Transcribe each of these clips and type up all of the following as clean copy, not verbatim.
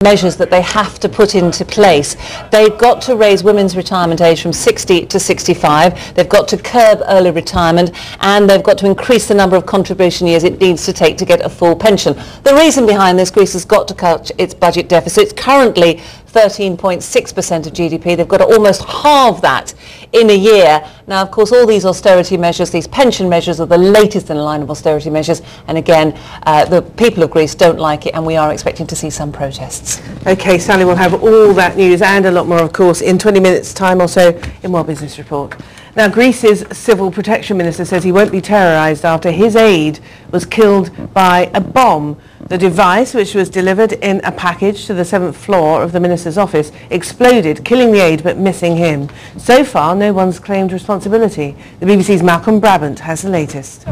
measures that they have to put into place. They've got to raise women's retirement age from 60 to 65. They've got to curb early retirement, and they've got to increase the number of contribution years it needs to take to get a full pension. The reason behind this, Greece has got to cut its budget deficit. It's currently 13.6% of GDP. They've got to almost halve that in a year. Now, of course, all these austerity measures, these pension measures, are the latest in a line of austerity measures. And again, the people of Greece don't like it, and we are expecting to see some protests. OK, Sally, we'll have all that news and a lot more, of course, in 20 minutes' time or so in World Business Report. Now, Greece's Civil Protection Minister says he won't be terrorised after his aide was killed by a bomb. The device, which was delivered in a package to the 7th floor of the minister's office, exploded, killing the aide but missing him. So far, no one's claimed responsibility. The BBC's Malcolm Brabant has the latest.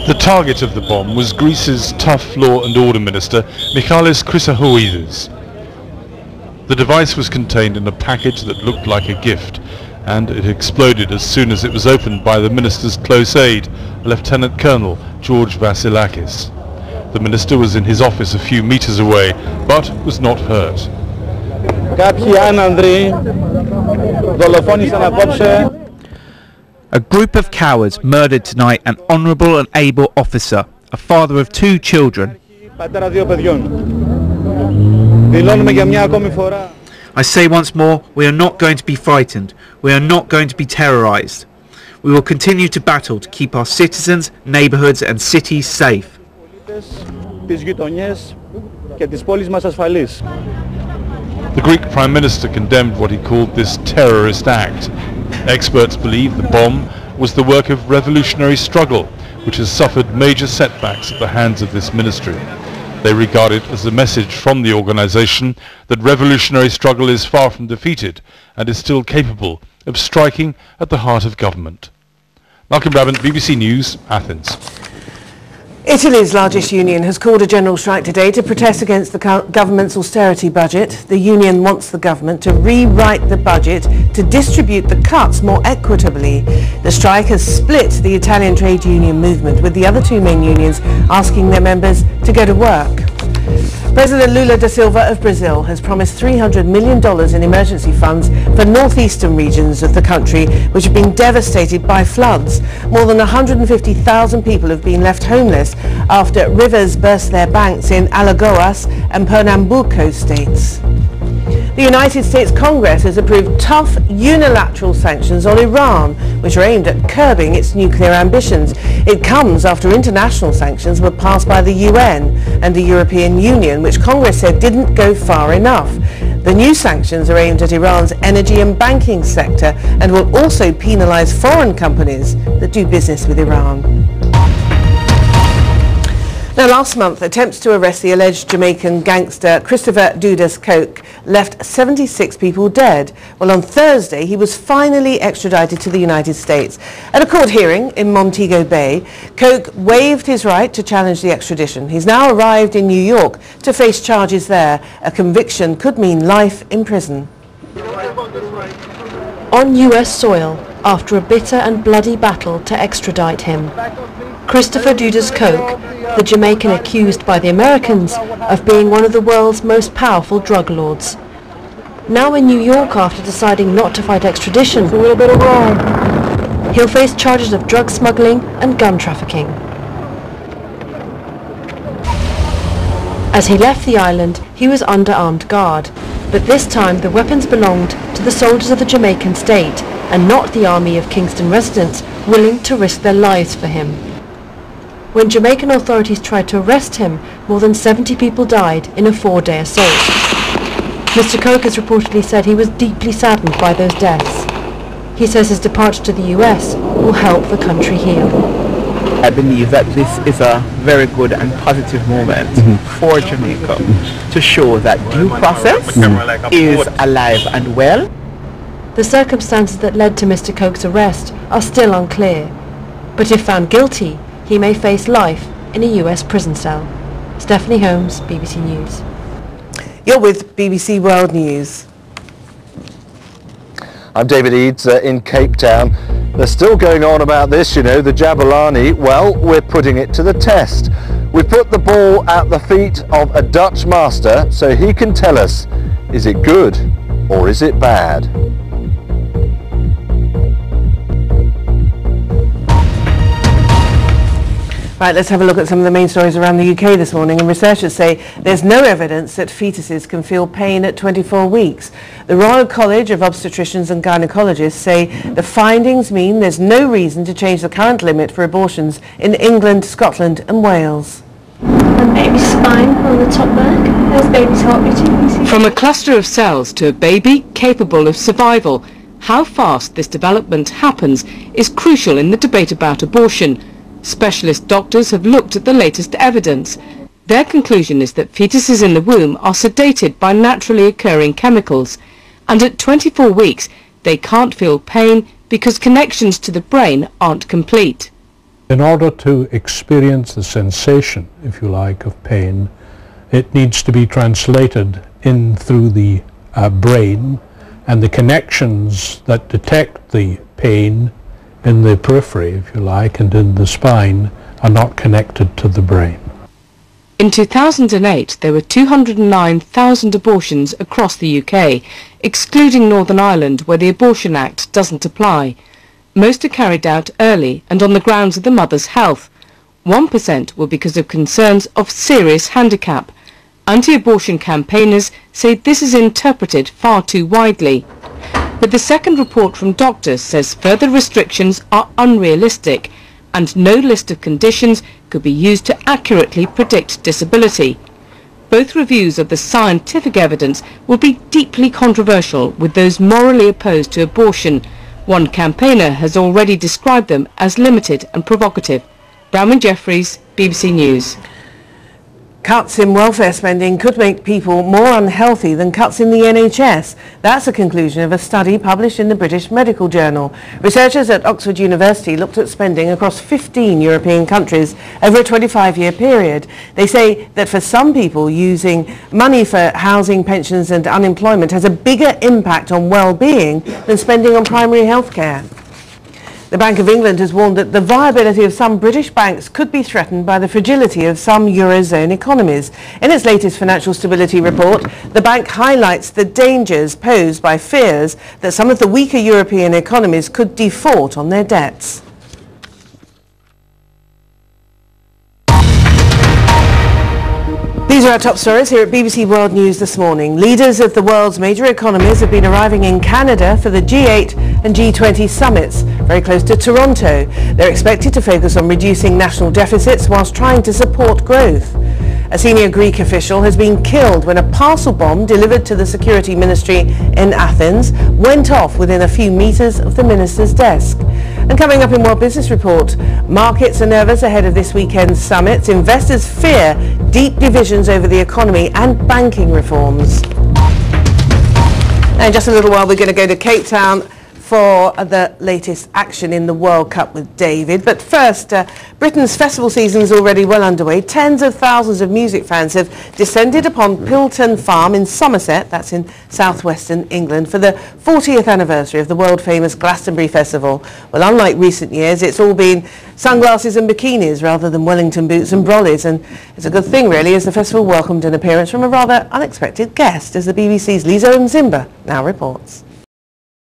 The target of the bomb was Greece's tough law and order minister, Michalis Chrysohoidis. The device was contained in a package that looked like a gift, and it exploded as soon as it was opened by the minister's close aide, Lieutenant Colonel George Vasilakis. The minister was in his office a few meters away, but was not hurt. A group of cowards murdered tonight an honourable and able officer, a father of 2 children. I say once more, we are not going to be frightened. We are not going to be terrorised. We will continue to battle to keep our citizens, neighbourhoods and cities safe. The Greek Prime Minister condemned what he called this terrorist act. Experts believe the bomb was the work of revolutionary struggle, which has suffered major setbacks at the hands of this ministry. They regard it as a message from the organisation that revolutionary struggle is far from defeated and is still capable of striking at the heart of government. Malcolm Brabant, BBC News, Athens. Italy's largest union has called a general strike today to protest against the government's austerity budget. The union wants the government to rewrite the budget to distribute the cuts more equitably. The strike has split the Italian trade union movement, with the other 2 main unions asking their members to go to work. President Lula da Silva of Brazil has promised $300 million in emergency funds for northeastern regions of the country which have been devastated by floods. More than 150,000 people have been left homeless after rivers burst their banks in Alagoas and Pernambuco states. The United States Congress has approved tough unilateral sanctions on Iran, which are aimed at curbing its nuclear ambitions. It comes after international sanctions were passed by the UN and the European Union, which Congress said didn't go far enough. The new sanctions are aimed at Iran's energy and banking sector and will also penalise foreign companies that do business with Iran. Now, last month, attempts to arrest the alleged Jamaican gangster Christopher Dudas Coke left 76 people dead. Well, on Thursday, he was finally extradited to the United States. At a court hearing in Montego Bay, Coke waived his right to challenge the extradition. He's now arrived in New York to face charges there. A conviction could mean life in prison. On US soil, after a bitter and bloody battle to extradite him, Christopher Dudas Coke, the Jamaican accused by the Americans of being one of the world's most powerful drug lords. Now in New York after deciding not to fight extradition, he'll face charges of drug smuggling and gun trafficking. As he left the island, he was under armed guard, but this time the weapons belonged to the soldiers of the Jamaican state and not the army of Kingston residents willing to risk their lives for him. When Jamaican authorities tried to arrest him, more than 70 people died in a 4-day assault. Mr. Coke has reportedly said he was deeply saddened by those deaths. He says his departure to the US will help the country heal. I believe that this is a very good and positive moment for Jamaica to show that due process is alive and well. The circumstances that led to Mr. Coke's arrest are still unclear, but if found guilty, he may face life in a US prison cell. Stephanie Holmes, BBC News. You're with BBC World News. I'm David Eads in Cape Town. They're still going on about this, you know, the Jabulani. Well, we're putting it to the test. We put the ball at the feet of a Dutch master so he can tell us, is it good or is it bad? Right, let's have a look at some of the main stories around the UK this morning. And researchers say there's no evidence that fetuses can feel pain at 24 weeks. The Royal College of Obstetricians and Gynecologists say the findings mean there's no reason to change the current limit for abortions in England, Scotland and Wales. And baby's spine on the top back. There's baby's heart beating. From a cluster of cells to a baby capable of survival, how fast this development happens is crucial in the debate about abortion. Specialist doctors have looked at the latest evidence. Their conclusion is that fetuses in the womb are sedated by naturally occurring chemicals, and at 24 weeks they can't feel pain because connections to the brain aren't complete. In order to experience the sensation, if you like, of pain, it needs to be translated in through the brain, and the connections that detect the pain in the periphery, if you like, and in the spine are not connected to the brain. In 2008, there were 209,000 abortions across the UK, excluding Northern Ireland, where the Abortion Act doesn't apply. Most are carried out early and on the grounds of the mother's health. 1% were because of concerns of serious handicap. Anti-abortion campaigners say this is interpreted far too widely. But the second report from doctors says further restrictions are unrealistic and no list of conditions could be used to accurately predict disability. Both reviews of the scientific evidence will be deeply controversial with those morally opposed to abortion. One campaigner has already described them as limited and provocative. Bronwyn Jeffries, BBC News. Cuts in welfare spending could make people more unhealthy than cuts in the NHS. That's a conclusion of a study published in the British Medical Journal. Researchers at Oxford University looked at spending across 15 European countries over a 25-year period. They say that for some people, using money for housing, pensions and unemployment has a bigger impact on well-being than spending on primary health care. The Bank of England has warned that the viability of some British banks could be threatened by the fragility of some Eurozone economies. In its latest financial stability report, the bank highlights the dangers posed by fears that some of the weaker European economies could default on their debts. These are our top stories here at BBC World News this morning. Leaders of the world's major economies have been arriving in Canada for the G8 and G20 summits, very close to Toronto. They're expected to focus on reducing national deficits whilst trying to support growth. A senior Greek official has been killed when a parcel bomb delivered to the security ministry in Athens went off within a few metres of the minister's desk. And coming up in World Business Report, markets are nervous ahead of this weekend's summits. Investors fear deep divisions over the economy and banking reforms. Now, in just a little while, we're going to go to Cape Town for the latest action in the World Cup with David. But first, Britain's festival season is already well underway. Tens of thousands of music fans have descended upon Pilton Farm in Somerset, that's in southwestern England, for the 40th anniversary of the world-famous Glastonbury Festival. Well, unlike recent years, it's all been sunglasses and bikinis rather than Wellington boots and brollies. And it's a good thing, really, as the festival welcomed an appearance from a rather unexpected guest, as the BBC's Lizo Mzimba now reports.